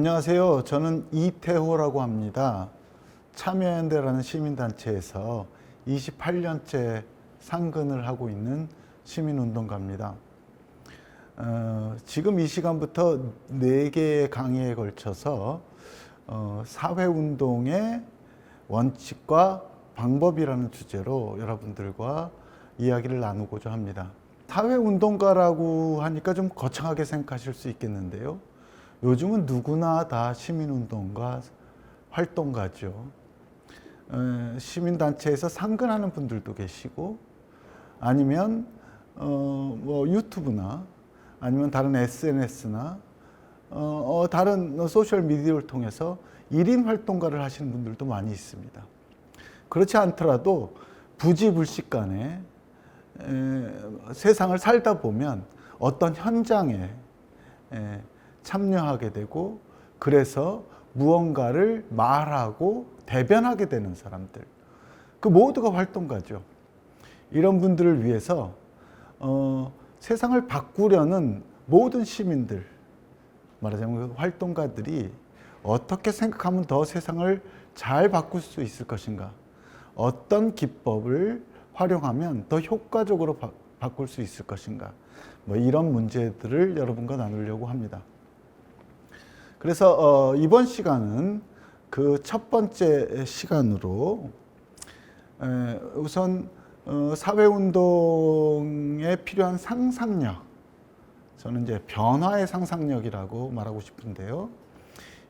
안녕하세요. 저는 이태호라고 합니다. 참여연대라는 시민단체에서 28년째 상근을 하고 있는 시민운동가입니다. 지금 이 시간부터 4개의 강의에 걸쳐서 사회운동의 원칙과 방법이라는 주제로 여러분들과 이야기를 나누고자 합니다. 사회운동가라고 하니까 좀 거창하게 생각하실 수 있겠는데요. 요즘은 누구나 다 시민운동가, 활동가죠. 시민단체에서 상근하는 분들도 계시고, 아니면 유튜브나 아니면 다른 SNS나 다른 소셜미디어를 통해서 1인 활동가를 하시는 분들도 많이 있습니다. 그렇지 않더라도 부지불식간에 세상을 살다 보면 어떤 현장에 참여하게 되고, 그래서 무언가를 말하고 대변하게 되는 사람들, 그 모두가 활동가죠. 이런 분들을 위해서 세상을 바꾸려는 모든 시민들, 말하자면 그 활동가들이 어떻게 생각하면 더 세상을 잘 바꿀 수 있을 것인가, 어떤 기법을 활용하면 더 효과적으로 바꿀 수 있을 것인가, 이런 문제들을 여러분과 나누려고 합니다. 그래서 이번 시간은 그 첫 번째 시간으로 우선 사회운동에 필요한 상상력, 저는 이제 변화의 상상력이라고 말하고 싶은데요.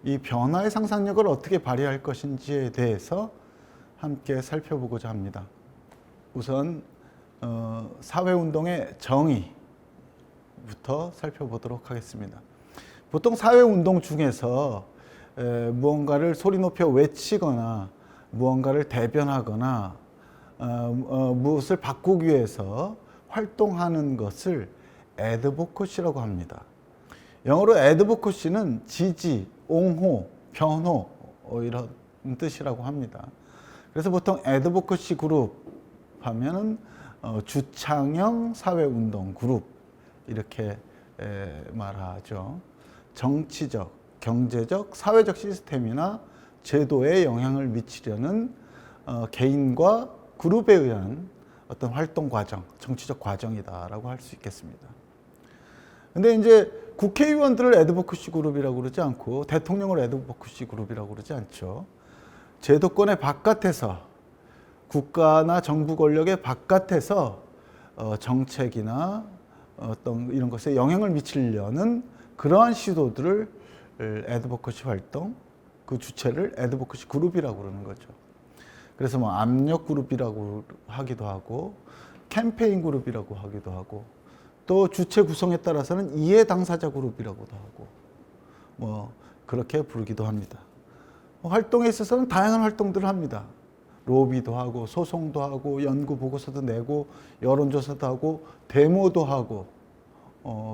이 변화의 상상력을 어떻게 발휘할 것인지에 대해서 함께 살펴보고자 합니다. 우선 사회운동의 정의부터 살펴보도록 하겠습니다. 보통 사회운동 중에서 무언가를 소리 높여 외치거나 무언가를 대변하거나 무엇을 바꾸기 위해서 활동하는 것을 advocacy라고 합니다. 영어로 advocacy는 지지, 옹호, 변호 이런 뜻이라고 합니다. 그래서 보통 advocacy 그룹 하면은 주창형 사회운동 그룹 이렇게 말하죠. 정치적, 경제적, 사회적 시스템이나 제도에 영향을 미치려는 개인과 그룹에 의한 어떤 활동 과정, 정치적 과정이다라고 할 수 있겠습니다. 근데 이제 국회의원들을 애드보커시 그룹이라고 그러지 않고 대통령을 애드보커시 그룹이라고 그러지 않죠. 제도권의 바깥에서, 국가나 정부 권력의 바깥에서 정책이나 어떤 이런 것에 영향을 미치려는 그러한 시도들을 애드보커시 활동, 그 주체를 애드보커시 그룹이라고 그러는 거죠. 그래서 압력 그룹이라고 하기도 하고, 캠페인 그룹이라고 하기도 하고, 또 주체 구성에 따라서는 이해 당사자 그룹이라고도 하고, 그렇게 부르기도 합니다. 활동에 있어서는 다양한 활동들을 합니다. 로비도 하고, 소송도 하고, 연구 보고서도 내고, 여론조사도 하고, 데모도 하고,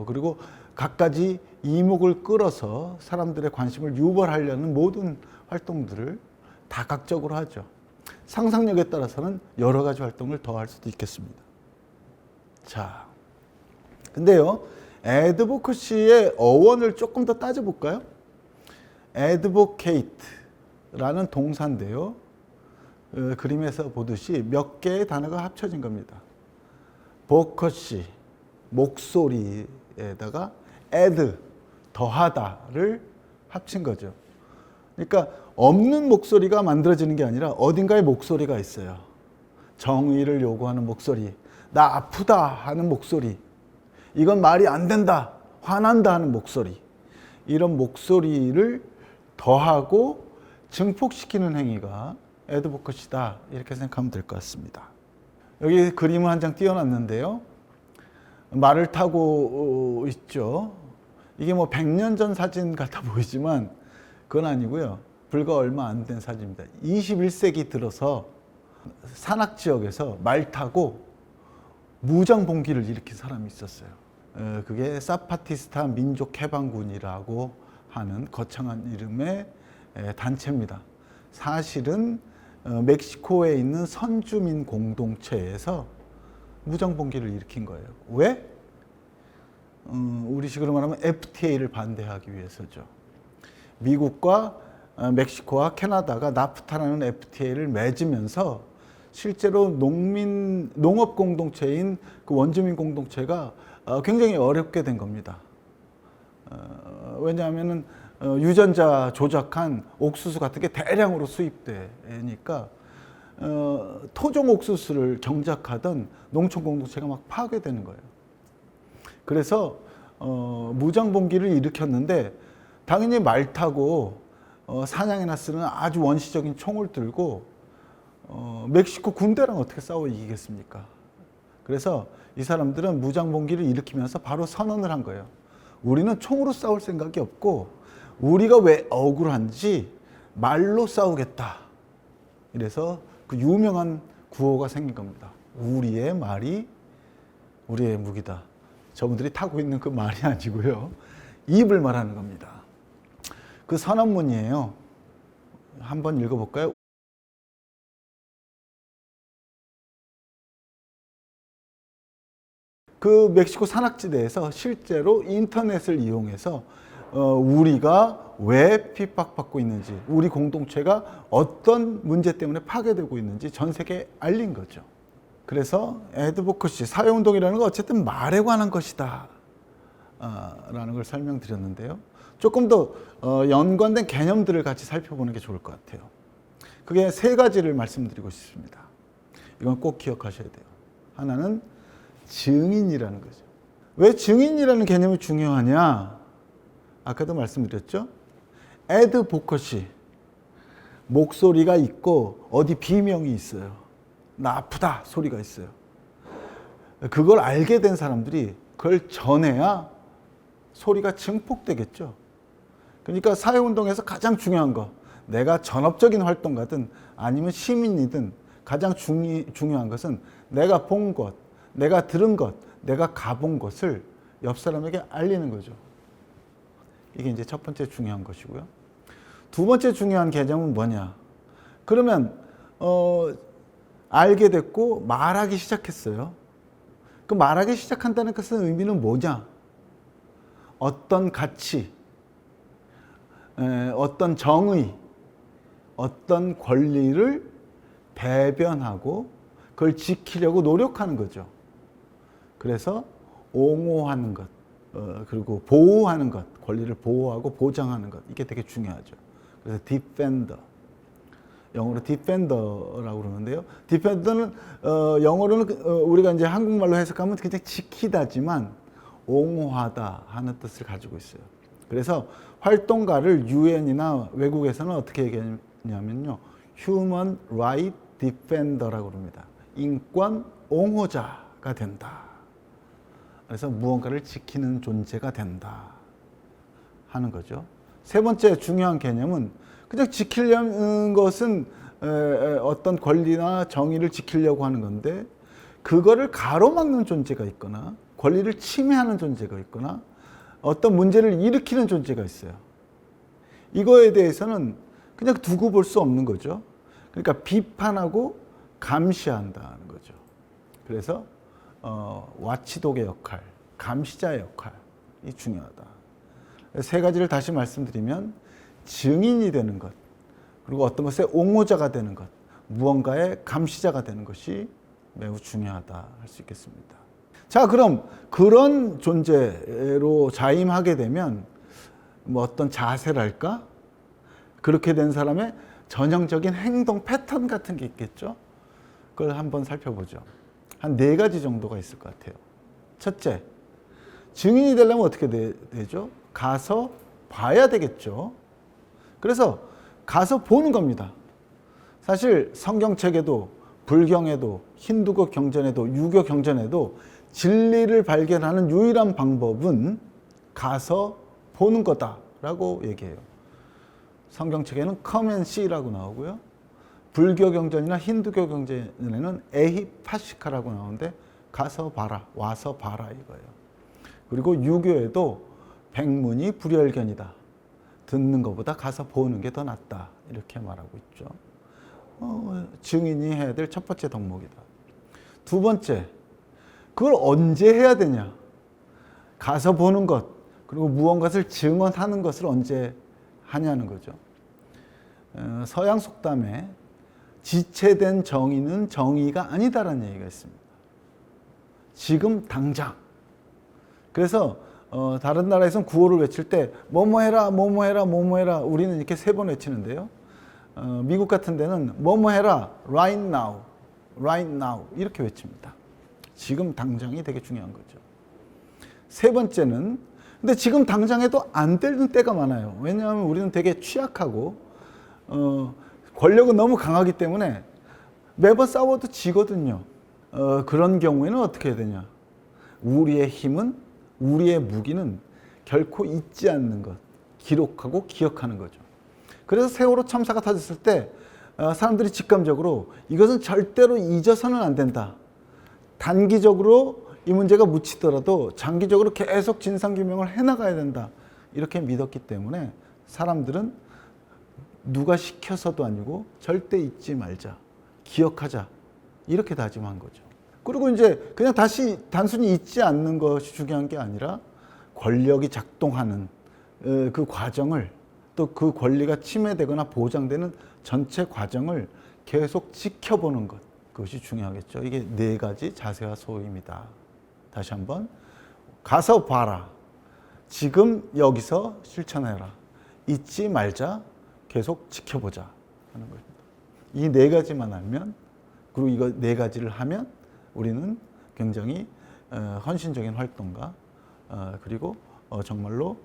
그리고 갖가지 이목을 끌어서 사람들의 관심을 유발하려는 모든 활동들을 다각적으로 하죠. 상상력에 따라서는 여러 가지 활동을 더 할 수도 있겠습니다. 자, 근데요, advocacy의 어원을 조금 더 따져볼까요? advocate라는 동사인데요. 그림에서 보듯이 몇 개의 단어가 합쳐진 겁니다. vocacy, 목소리에다가 add, 더하다를 합친 거죠. 그러니까 없는 목소리가 만들어지는 게 아니라 어딘가에 목소리가 있어요. 정의를 요구하는 목소리, 나 아프다 하는 목소리, 이건 말이 안 된다, 화난다 하는 목소리, 이런 목소리를 더하고 증폭시키는 행위가 애드보커시다, 이렇게 생각하면 될 것 같습니다. 여기 그림을 한 장 띄워놨는데요. 말을 타고 있죠. 이게 100년 전 사진 같아 보이지만 그건 아니고요. 불과 얼마 안 된 사진입니다. 21세기 들어서 산악 지역에서 말 타고 무장 봉기를 일으킨 사람이 있었어요. 그게 사파티스타 민족 해방군이라고 하는 거창한 이름의 단체입니다. 사실은 멕시코에 있는 선주민 공동체에서 무장 봉기를 일으킨 거예요. 왜? 우리식으로 말하면 FTA를 반대하기 위해서죠. 미국과 멕시코와 캐나다가 나프타라는 FTA를 맺으면서 실제로 농업 공동체인 그 원주민 공동체가 굉장히 어렵게 된 겁니다. 왜냐하면은 유전자 조작한 옥수수 같은 게 대량으로 수입되니까 토종 옥수수를 경작하던 농촌 공동체가 막 파괴되는 거예요. 그래서 무장봉기를 일으켰는데 당연히 말 타고 사냥이나 쓰는 아주 원시적인 총을 들고 멕시코 군대랑 어떻게 싸워 이기겠습니까? 그래서 이 사람들은 무장봉기를 일으키면서 바로 선언을 한 거예요. 우리는 총으로 싸울 생각이 없고 우리가 왜 억울한지 말로 싸우겠다. 이래서 그 유명한 구호가 생긴 겁니다. 우리의 말이 우리의 무기다. 저분들이 타고 있는 그 말이 아니고요. 입을 말하는 겁니다. 그 선언문이에요. 한번 읽어볼까요? 그 멕시코 산악지대에서 실제로 인터넷을 이용해서 우리가 왜 핍박받고 있는지, 우리 공동체가 어떤 문제 때문에 파괴되고 있는지 전 세계에 알린 거죠. 그래서 애드보커시, 사회운동이라는 건 어쨌든 말에 관한 것이다 라는 걸 설명드렸는데요. 조금 더 연관된 개념들을 같이 살펴보는 게 좋을 것 같아요. 그게 세 가지를 말씀드리고 싶습니다. 이건 꼭 기억하셔야 돼요. 하나는 증인이라는 거죠. 왜 증인이라는 개념이 중요하냐? 아까도 말씀드렸죠. 애드보커시, 목소리가 있고 어디 비명이 있어요. 나 아프다 소리가 있어요. 그걸 알게 된 사람들이 그걸 전해야 소리가 증폭되겠죠. 그러니까 사회운동에서 가장 중요한 거, 내가 전업적인 활동가든 아니면 시민이든 가장 중요한 것은 내가 본 것, 내가 들은 것, 내가 가본 것을 옆 사람에게 알리는 거죠. 이게 이제 첫 번째 중요한 것이고요. 두 번째 중요한 개념은 뭐냐? 그러면 알게 됐고 말하기 시작했어요. 그 말하기 시작한다는 것은 의미는 뭐냐? 어떤 가치, 어떤 정의, 어떤 권리를 대변하고 그걸 지키려고 노력하는 거죠. 그래서 옹호하는 것, 그리고 보호하는 것, 권리를 보호하고 보장하는 것, 이게 되게 중요하죠. 그래서 디펜더, 영어로 디펜더라고 그러는데요. 디펜더는 영어로는 우리가 이제 한국말로 해석하면 그냥 지키다지만 옹호하다 하는 뜻을 가지고 있어요. 그래서 활동가를 유엔이나 외국에서는 어떻게 얘기하냐면요, Human Right Defender라고 그럽니다. 인권 옹호자가 된다. 그래서 무언가를 지키는 존재가 된다 하는 거죠. 세 번째 중요한 개념은 그냥 지키려는 것은 어떤 권리나 정의를 지키려고 하는 건데 그거를 가로막는 존재가 있거나 권리를 침해하는 존재가 있거나 어떤 문제를 일으키는 존재가 있어요. 이거에 대해서는 그냥 두고 볼 수 없는 거죠. 그러니까 비판하고 감시한다는 거죠. 그래서 와치독의 역할, 감시자의 역할이 중요하다. 세 가지를 다시 말씀드리면 증인이 되는 것, 그리고 어떤 것의 옹호자가 되는 것, 무언가의 감시자가 되는 것이 매우 중요하다 할 수 있겠습니다. 자, 그럼 그런 존재로 자임하게 되면 뭐 어떤 자세랄까? 그렇게 된 사람의 전형적인 행동 패턴 같은 게 있겠죠? 그걸 한번 살펴보죠. 한 4가지 정도가 있을 것 같아요. 첫째, 증인이 되려면 어떻게 되죠? 가서 봐야 되겠죠. 그래서 가서 보는 겁니다. 사실 성경책에도 불경에도 힌두교 경전에도 유교 경전에도 진리를 발견하는 유일한 방법은 가서 보는 거다라고 얘기해요. 성경책에는 come and see라고 나오고요. 불교 경전이나 힌두교 경전에는 에히파시카라고 나오는데 가서 봐라, 와서 봐라 이거예요. 그리고 유교에도 백문이 불여일견이다. 듣는 것보다 가서 보는 게 더 낫다. 이렇게 말하고 있죠. 증인이 해야 될 첫 번째 덕목이다. 두 번째, 그걸 언제 해야 되냐? 가서 보는 것, 그리고 무언가를 증언하는 것을 언제 하냐는 거죠. 서양 속담에 지체된 정의는 정의가 아니다라는 얘기가 있습니다. 지금 당장. 그래서 다른 나라에서는 구호를 외칠 때 뭐뭐 해라, 뭐뭐 해라, 뭐뭐 해라. 우리는 이렇게 3번 외치는데요. 미국 같은 데는 뭐뭐 해라, right now, right now 이렇게 외칩니다. 지금 당장이 되게 중요한 거죠. 3번째는 근데 지금 당장 해도 안 되는 때가 많아요. 왜냐하면 우리는 되게 취약하고 권력은 너무 강하기 때문에 매번 싸워도 지거든요. 그런 경우에는 어떻게 해야 되냐? 우리의 힘은, 우리의 무기는 결코 잊지 않는 것, 기록하고 기억하는 거죠. 그래서 세월호 참사가 터졌을 때 사람들이 직감적으로 이것은 절대로 잊어서는 안 된다. 단기적으로 이 문제가 묻히더라도 장기적으로 계속 진상규명을 해나가야 된다. 이렇게 믿었기 때문에 사람들은 누가 시켜서도 아니고 절대 잊지 말자, 기억하자 이렇게 다짐한 거죠. 그리고 이제 그냥 다시 단순히 잊지 않는 것이 중요한 게 아니라 권력이 작동하는 그 과정을 또 그 권리가 침해되거나 보장되는 전체 과정을 계속 지켜보는 것, 그것이 중요하겠죠. 이게 4가지 자세와 소임이다. 다시 한번 가서 봐라. 지금 여기서 실천해라. 잊지 말자. 계속 지켜보자 하는 겁니다. 이 4가지만 알면, 그리고 이거 4가지를 하면 우리는 굉장히 헌신적인 활동가, 그리고 정말로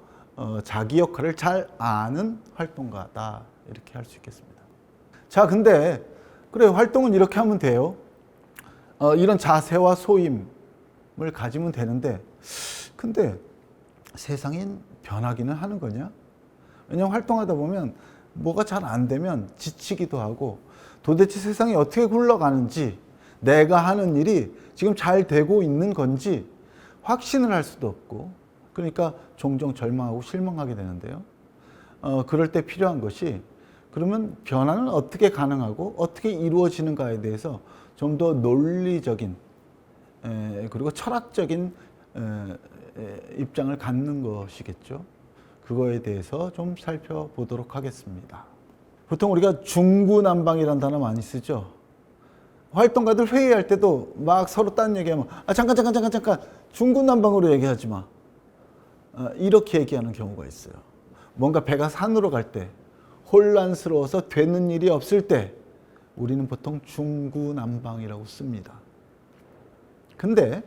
자기 역할을 잘 아는 활동가다 이렇게 할 수 있겠습니다. 자, 근데 그래 활동은 이렇게 하면 돼요. 이런 자세와 소임을 가지면 되는데, 근데 세상이 변하기는 하는 거냐? 왜냐하면 활동하다 보면 뭐가 잘 안 되면 지치기도 하고 도대체 세상이 어떻게 굴러가는지 내가 하는 일이 지금 잘 되고 있는 건지 확신을 할 수도 없고, 그러니까 종종 절망하고 실망하게 되는데요. 그럴 때 필요한 것이, 그러면 변화는 어떻게 가능하고 어떻게 이루어지는가에 대해서 좀 더 논리적인 그리고 철학적인 입장을 갖는 것이겠죠. 그거에 대해서 좀 살펴보도록 하겠습니다. 보통 우리가 중구난방이라는 단어 많이 쓰죠. 활동가들 회의할 때도 막 서로 딴 얘기하면 잠깐 중구난방으로 얘기하지 마. 이렇게 얘기하는 경우가 있어요. 뭔가 배가 산으로 갈 때 혼란스러워서 되는 일이 없을 때 우리는 보통 중구난방이라고 씁니다. 근데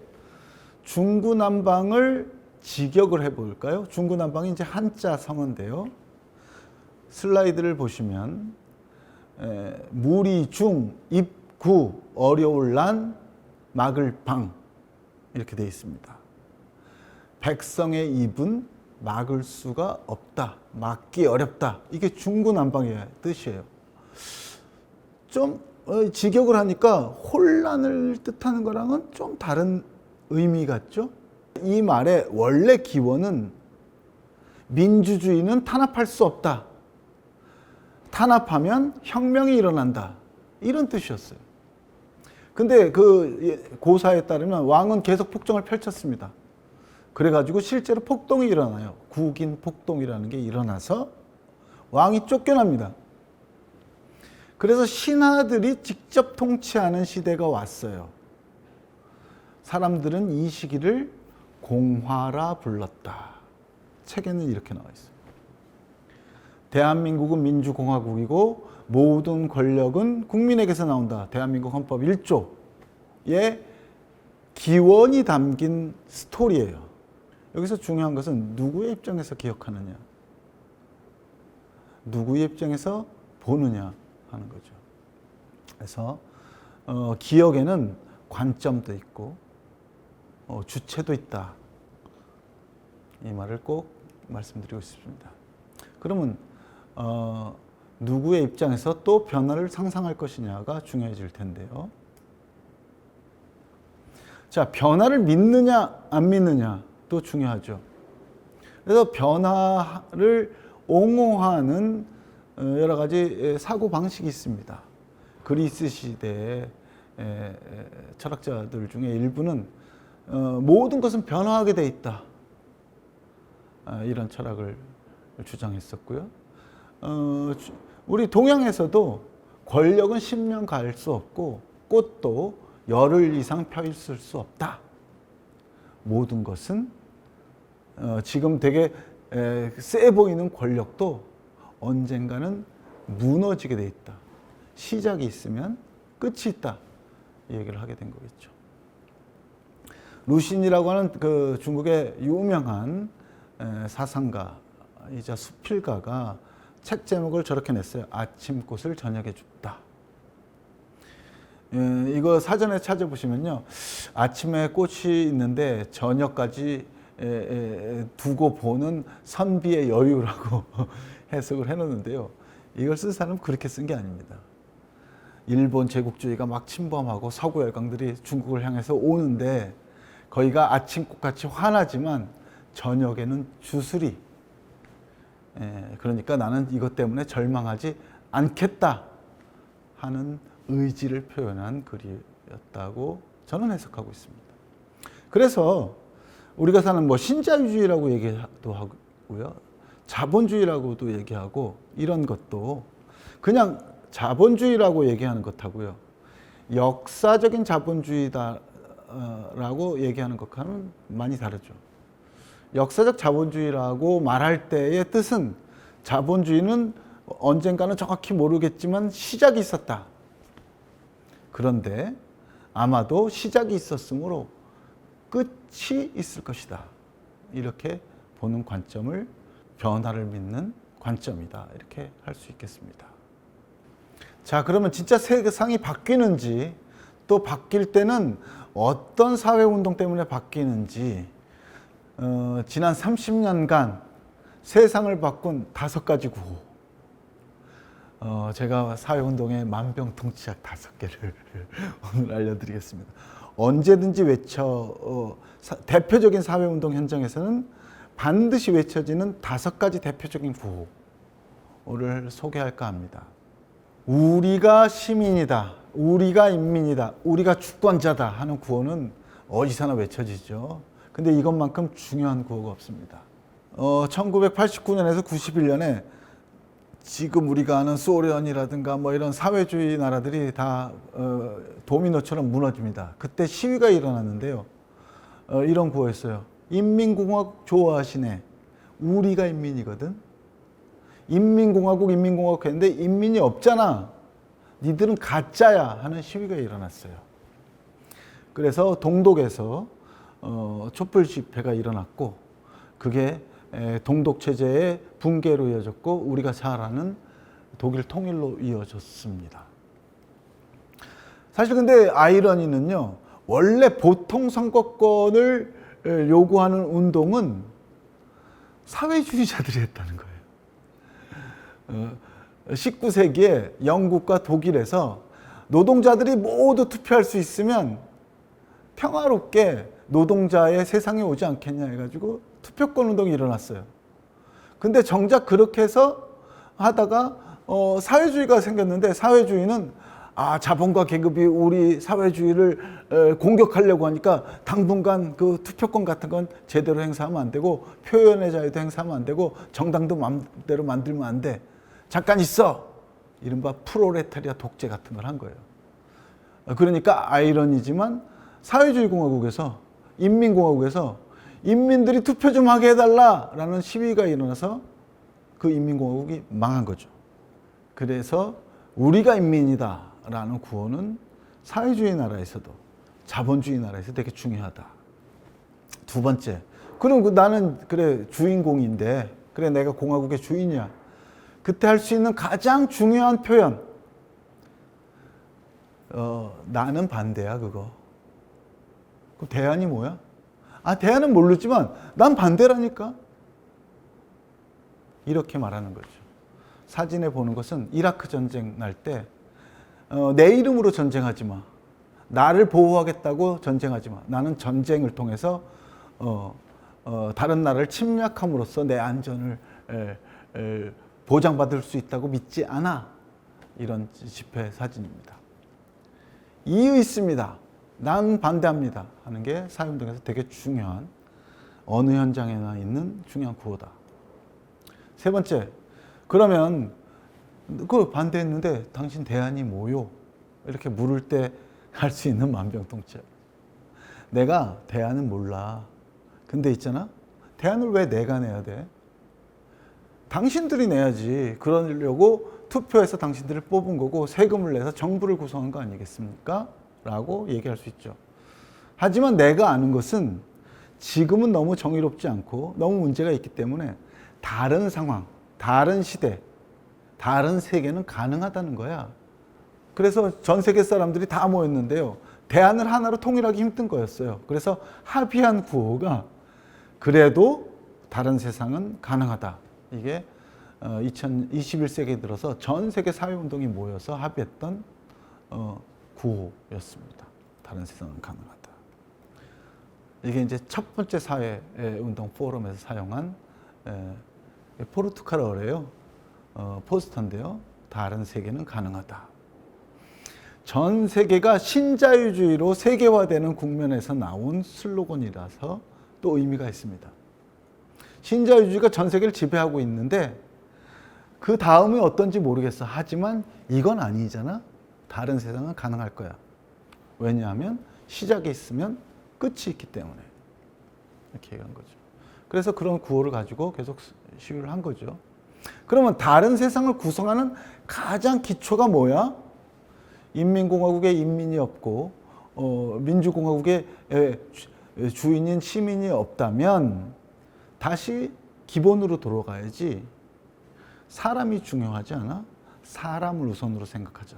중구난방을 직역을 해볼까요? 중구난방이 이제 한자 성어인데요. 슬라이드를 보시면 무리 중, 입구, 어려울 난, 막을 방 이렇게 되어 있습니다. 백성의 입은 막을 수가 없다. 막기 어렵다. 이게 중구난방의 뜻이에요. 좀 직역을 하니까 혼란을 뜻하는 거랑은 좀 다른 의미 같죠? 이 말의 원래 기원은 민주주의는 탄압할 수 없다. 탄압하면 혁명이 일어난다. 이런 뜻이었어요. 근데 그 고사에 따르면 왕은 계속 폭정을 펼쳤습니다. 그래가지고 실제로 폭동이 일어나요. 국인 폭동이라는 게 일어나서 왕이 쫓겨납니다. 그래서 신하들이 직접 통치하는 시대가 왔어요. 사람들은 이 시기를 공화라 불렀다. 책에는 이렇게 나와 있어요. 대한민국은 민주공화국이고 모든 권력은 국민에게서 나온다. 대한민국 헌법 1조에 기원이 담긴 스토리예요. 여기서 중요한 것은 누구의 입장에서 기억하느냐, 누구의 입장에서 보느냐 하는 거죠. 그래서 기억에는 관점도 있고 주체도 있다. 이 말을 꼭 말씀드리고 싶습니다. 그러면 누구의 입장에서 또 변화를 상상할 것이냐가 중요해질 텐데요. 자, 변화를 믿느냐 안 믿느냐도 중요하죠. 그래서 변화를 옹호하는 여러 가지 사고 방식이 있습니다. 그리스 시대의 철학자들 중에 일부는 모든 것은 변화하게 돼 있다. 이런 철학을 주장했었고요. 우리 동양에서도 권력은 10년 갈 수 없고 꽃도 열흘 이상 펴 있을 수 없다. 모든 것은 지금 되게 세 보이는 권력도 언젠가는 무너지게 돼 있다. 시작이 있으면 끝이 있다. 이 얘기를 하게 된 거겠죠. 루신이라고 하는 그 중국의 유명한 사상가이자 수필가가 책 제목을 저렇게 냈어요. 아침꽃을 저녁에 줍다. 이거 사전에 찾아보시면요. 아침에 꽃이 있는데 저녁까지 두고 보는 선비의 여유라고 해석을 해놓는데요. 이걸 쓴 사람은 그렇게 쓴 게 아닙니다. 일본 제국주의가 막 침범하고 서구 열강들이 중국을 향해서 오는데 거기가 아침꽃같이 환하지만 저녁에는 주술이, 그러니까 나는 이것 때문에 절망하지 않겠다 하는 의지를 표현한 글이었다고 저는 해석하고 있습니다. 그래서 우리가 사는 뭐 신자유주의라고 얘기도 하고요, 자본주의라고도 얘기하고, 이런 것도 그냥 자본주의라고 얘기하는 것하고요, 역사적인 자본주의다라고 얘기하는 것과는 많이 다르죠. 역사적 자본주의라고 말할 때의 뜻은 자본주의는 언젠가는 정확히 모르겠지만 시작이 있었다. 그런데 아마도 시작이 있었으므로 끝이 있을 것이다. 이렇게 보는 관점을 변화를 믿는 관점이다. 이렇게 할 수 있겠습니다. 자, 그러면 진짜 세상이 바뀌는지, 또 바뀔 때는 어떤 사회운동 때문에 바뀌는지, 지난 30년간 세상을 바꾼 5가지 구호. 제가 사회운동의 만병통치약 5개를 오늘 알려드리겠습니다. 언제든지 대표적인 사회운동 현장에서는 반드시 외쳐지는 5가지 대표적인 구호를 소개할까 합니다. 우리가 시민이다, 우리가 인민이다, 우리가 주권자다 하는 구호는 어디서나 외쳐지죠. 근데 이것만큼 중요한 구호가 없습니다. 1989년에서 91년에 지금 우리가 아는 소련이라든가 뭐 이런 사회주의 나라들이 다 도미노처럼 무너집니다. 그때 시위가 일어났는데요. 이런 구호였어요. 인민공화국 좋아하시네. 우리가 인민이거든. 인민공화국 했는데 인민이 없잖아. 니들은 가짜야 하는 시위가 일어났어요. 그래서 동독에서 촛불 집회가 일어났고, 그게 동독 체제의 붕괴로 이어졌고 우리가 잘 아는 독일 통일로 이어졌습니다. 사실 근데 아이러니는요, 원래 보통 선거권을 요구하는 운동은 사회주의자들이 했다는 거예요. 19세기에 영국과 독일에서 노동자들이 모두 투표할 수 있으면 평화롭게 노동자의 세상에 오지 않겠냐 해가지고 투표권 운동이 일어났어요. 근데 정작 그렇게 해서 하다가 사회주의가 생겼는데, 사회주의는 자본과 계급이 우리 사회주의를 공격하려고 하니까 당분간 그 투표권 같은 건 제대로 행사하면 안 되고, 표현의 자유도 행사하면 안 되고, 정당도 마음대로 만들면 안 돼. 잠깐 있어. 이른바 프롤레타리아 독재 같은 걸 한 거예요. 그러니까 아이러니지만 사회주의 공화국에서, 인민공화국에서 인민들이 투표 좀 하게 해달라라는 시위가 일어나서 그 인민공화국이 망한 거죠. 그래서 우리가 인민이다라는 구호는 사회주의 나라에서도 자본주의 나라에서 되게 중요하다. 두 번째, 그럼 나는 그래 주인공인데, 그래 내가 공화국의 주인이야. 그때 할 수 있는 가장 중요한 표현, 나는 반대야 그거. 그럼 대안이 뭐야? 대안은 모르지만 난 반대라니까. 이렇게 말하는 거죠. 사진에 보는 것은 이라크 전쟁 날 때 내 이름으로 전쟁하지 마. 나를 보호하겠다고 전쟁하지 마. 나는 전쟁을 통해서 다른 나라를 침략함으로써 내 안전을 보장받을 수 있다고 믿지 않아. 이런 집회 사진입니다. 이유 있습니다. 난 반대합니다 하는 게 사회운동에서 되게 중요한, 어느 현장에나 있는 중요한 구호다. 세 번째, 그러면 그 반대했는데 당신 대안이 뭐요? 이렇게 물을 때 할 수 있는 만병통치약. 내가 대안은 몰라. 근데 있잖아. 대안을 왜 내가 내야 돼? 당신들이 내야지. 그러려고 투표해서 당신들을 뽑은 거고 세금을 내서 정부를 구성한 거 아니겠습니까? 라고 얘기할 수 있죠. 하지만 내가 아는 것은 지금은 너무 정의롭지 않고 너무 문제가 있기 때문에 다른 상황, 다른 시대, 다른 세계는 가능하다는 거야. 그래서 전 세계 사람들이 다 모였는데요. 대안을 하나로 통일하기 힘든 거였어요. 그래서 합의한 구호가 그래도 다른 세상은 가능하다. 이게 21세기에 들어서 전 세계 사회운동이 모여서 합의했던 구호였습니다. 다른 세상은 가능하다. 이게 이제 첫 번째 사회운동 포럼에서 사용한 포르투갈어래요. 포스터인데요. 다른 세계는 가능하다. 전 세계가 신자유주의로 세계화되는 국면에서 나온 슬로건이라서 또 의미가 있습니다. 신자유주의가 전 세계를 지배하고 있는데 그 다음이 어떤지 모르겠어. 하지만 이건 아니잖아. 다른 세상은 가능할 거야. 왜냐하면 시작이 있으면 끝이 있기 때문에. 이렇게 얘기한 거죠. 그래서 그런 구호를 가지고 계속 시위를 한 거죠. 그러면 다른 세상을 구성하는 가장 기초가 뭐야? 인민공화국에 인민이 없고 민주공화국에 주인인 시민이 없다면 다시 기본으로 돌아가야지. 사람이 중요하지 않아? 사람을 우선으로 생각하자.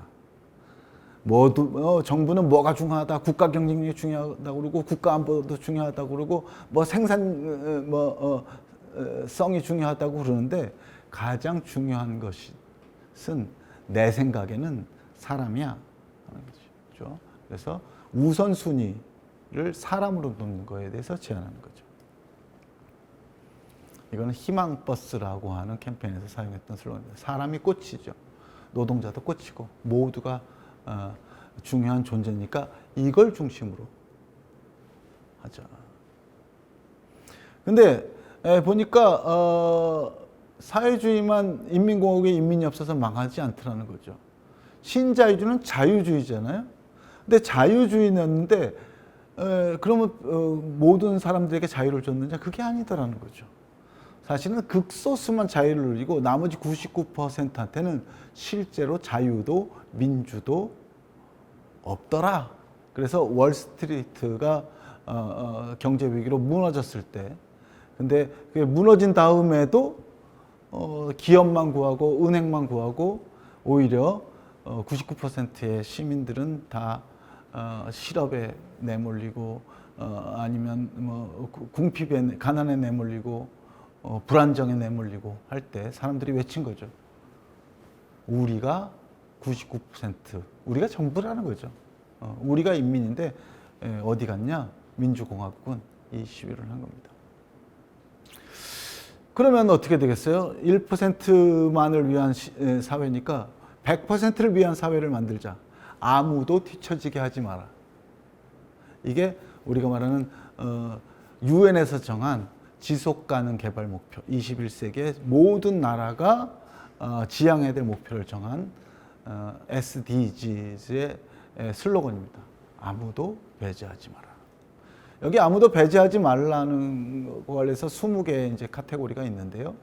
정부는 뭐가 중요하다, 국가 경쟁력이 중요하다고 그러고 국가 안보도 중요하다고 그러고 뭐 생산성이 중요하다고 그러는데 가장 중요한 것은 내 생각에는 사람이야 하는 거죠. 그래서 우선순위를 사람으로 놓는 거에 대해서 제안하는 거죠. 이거는 희망버스라고 하는 캠페인에서 사용했던 슬로건입니다. 사람이 꽃이죠. 노동자도 꽃이고 모두가 중요한 존재니까 이걸 중심으로 하자. 근데 보니까 사회주의만 인민공화국에 인민이 없어서 망하지 않더라는 거죠. 신자유주의는 자유주의잖아요. 근데 자유주의였는데 그러면 모든 사람들에게 자유를 줬느냐? 그게 아니더라는 거죠. 사실은 극소수만 자유를 누리고 나머지 99%한테는 실제로 자유도 민주도 없더라. 그래서 월스트리트가 경제 위기로 무너졌을 때, 근데 그게 무너진 다음에도 기업만 구하고 은행만 구하고 오히려 99%의 시민들은 다 실업에 내몰리고 아니면 뭐 궁핍에 가난에 내몰리고 불안정에 내몰리고 할 때 사람들이 외친 거죠. 우리가 99%, 우리가 정부라는 거죠. 우리가 인민인데 어디 갔냐? 민주공화국은 이 시위를 한 겁니다. 그러면 어떻게 되겠어요? 1%만을 위한 사회니까 100%를 위한 사회를 만들자. 아무도 뒤처지게 하지 마라. 이게 우리가 말하는 유엔에서 정한 지속가능 개발 목표, 21세기의 모든 나라가 지향해야 될 목표를 정한 SDGs의 슬로건입니다. 아무도 배제하지 마라. 여기 아무도 배제하지 말라는 거에 관해서 20개의 이제 카테고리가 있는데요.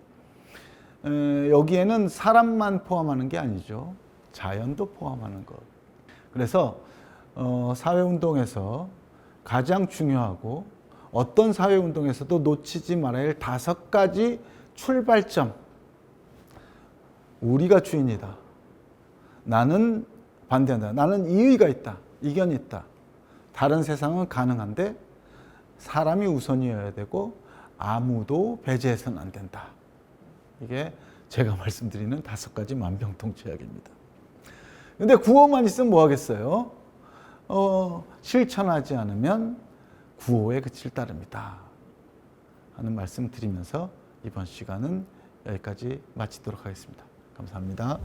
여기에는 사람만 포함하는 게 아니죠. 자연도 포함하는 것. 그래서 사회운동에서 가장 중요하고 어떤 사회운동에서도 놓치지 말아야 할 5가지 출발점. 우리가 주인이다. 나는 반대한다. 나는 이의가 있다. 이견이 있다. 다른 세상은 가능한데 사람이 우선이어야 되고 아무도 배제해서는 안 된다. 이게 제가 말씀드리는 5가지 만병통치약입니다. 근데 구호만 있으면 뭐 하겠어요? 실천하지 않으면 구호에 그칠 따름이다 하는 말씀 드리면서 이번 시간은 여기까지 마치도록 하겠습니다. 감사합니다.